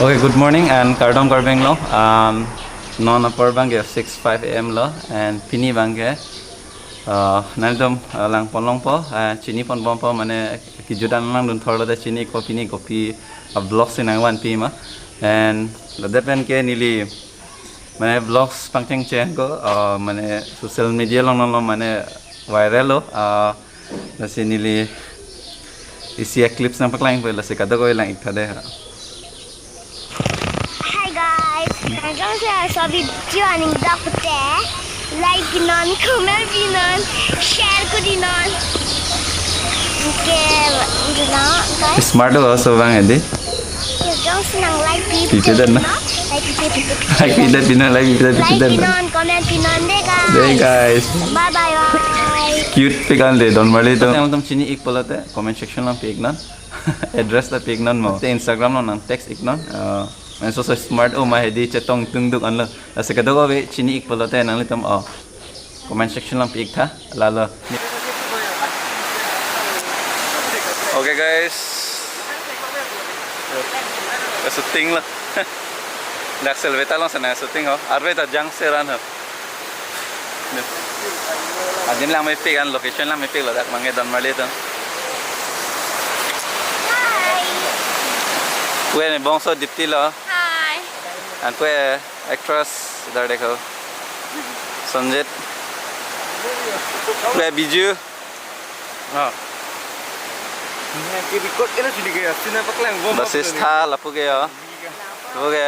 Okay, good morning and kardom karbeng lo. Non upper bang 6:05 a.m. lo and pini bang nandom lang ponlong po chini pon bom po mane kijudan lang dun thorlo da chini ko pini kopi vlogs in wan pi ma and the depend ke nili mane vlogs pangteng chen ko mane social media long lo mane viral lo la nili isi clips na paklang po la kada ko lang ikthade Hanggang sa video aning dapat like non, comment non, share ko din non. Okay, na guys. Smart ho so bang edi. Hanggang sa nang like pipidan na. Like pipidan non, comment non guys. Hey guys. Bye bye bye. Cute pikan de don mali to. Tam chini ik polate comment section lang pig nan. Address ta pig nan mo. Instagram nan text ik nan. Man so smart oh my di chatong tungduk anlo asa kadago be chini ik polote nang litam comment section lang pik tha lalo. Okay guys, shooting lah laksel beta lang sana shooting ho arbe ta jang seran ho adin lang may pik an location lang may pik lo dak mange don mali to gue nih bongso dipti lo. Hi. And gue actress इधर देखो Sanjit gue biju basis था लापु के हो वो के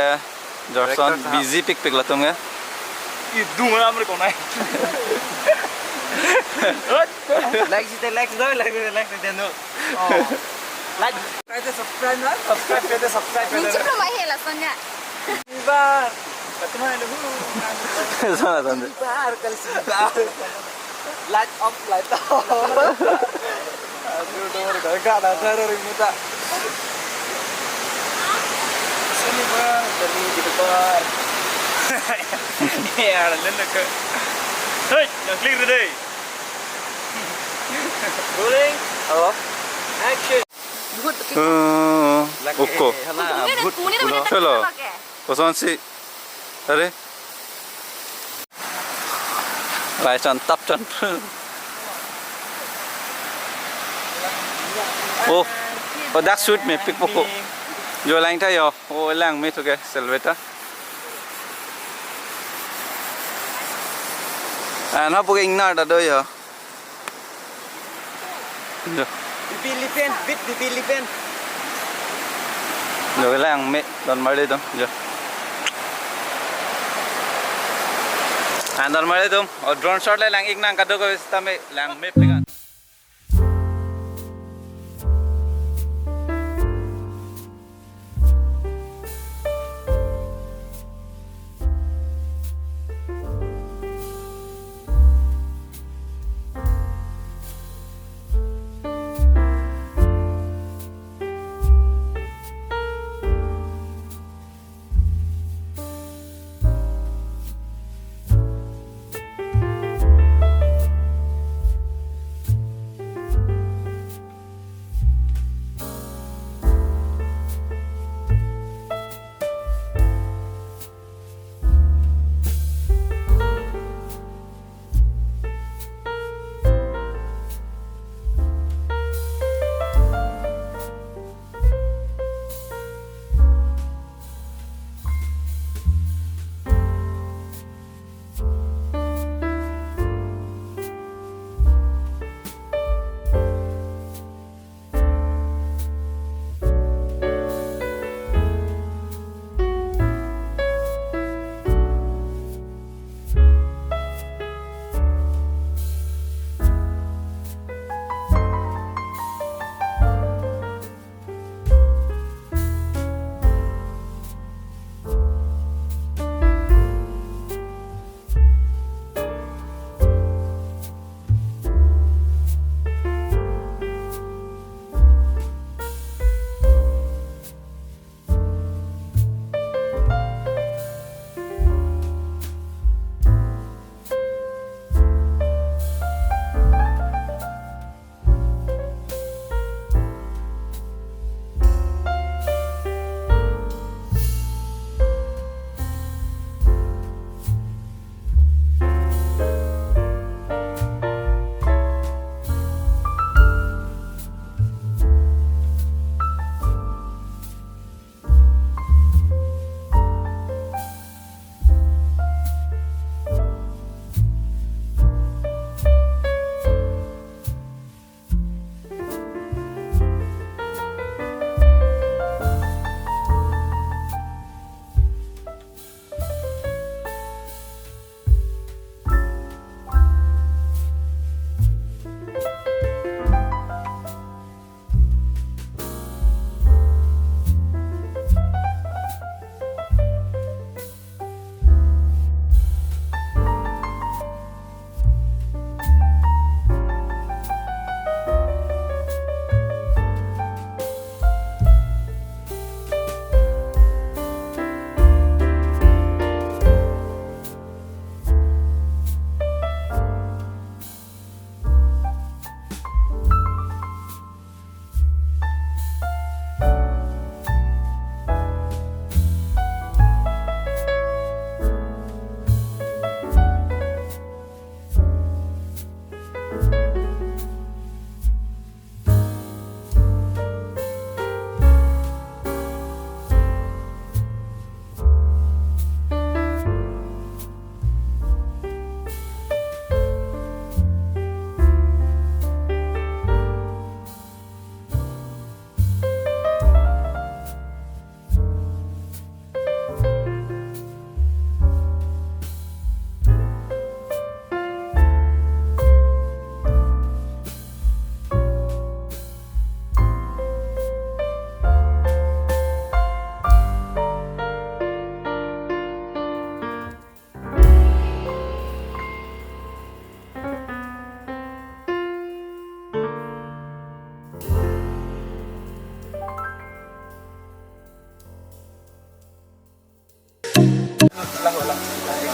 Jorson busy pick pick लतुम के दूंगा हमरे को नहीं लाइक दो like subscribe na subscribe Minci belum mahal lah soalnya. bar patma na bu sana sana bar kali sebentar light off aduh door gak ada teror minta sini bang dari di depan ya ada ke hey yang clear today rolling halo action Oko. Hello. Kosan si. Are. Lai chan tap chan. Oh. Oh dak shoot me pick poko. Jo lang tha yo. Oh lang me to ke selveta. Ana poko ingna da do yo. Jo. Pilipinan, bit di Pilipinan. Rồi lang mẹ đòn mới đi tôm, giờ. Đòn mới đi tôm, drone shot lại lang ignan kado ko sta me lang mẹ pegan.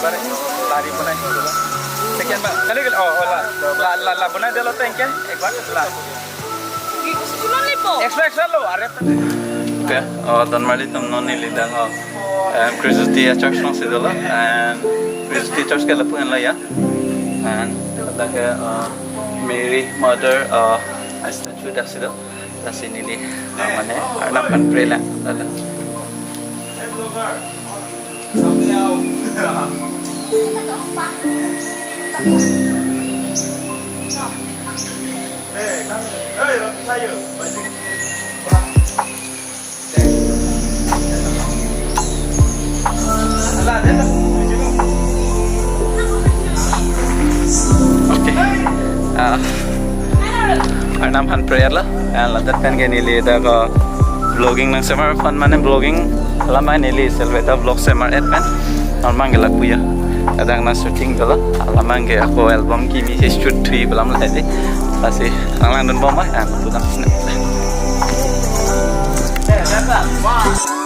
बार लारी बनाई होगा सेकेंड बार चले गए ला बना दे लो टैंक एक बार ला एक्स्ट्रा लो अरे Okay, Danmarli tam noni lida ha. Christy attraction se dola and Christy church ke lapu la ya. And like Mary mother I statue da se do. Da se ni mane arnam kan pray la. Okay. Arnam han prayer la. And ladat kan ge nili da ko vlogging nang summer fun mane vlogging lamai nili selveta vlog summer adman. Normang gelak puya. Kadang na shooting dola. Lamang ge ako album ki mi shoot thui belam lai de. Pasi lang don bom ah. Tudang snap. Wow.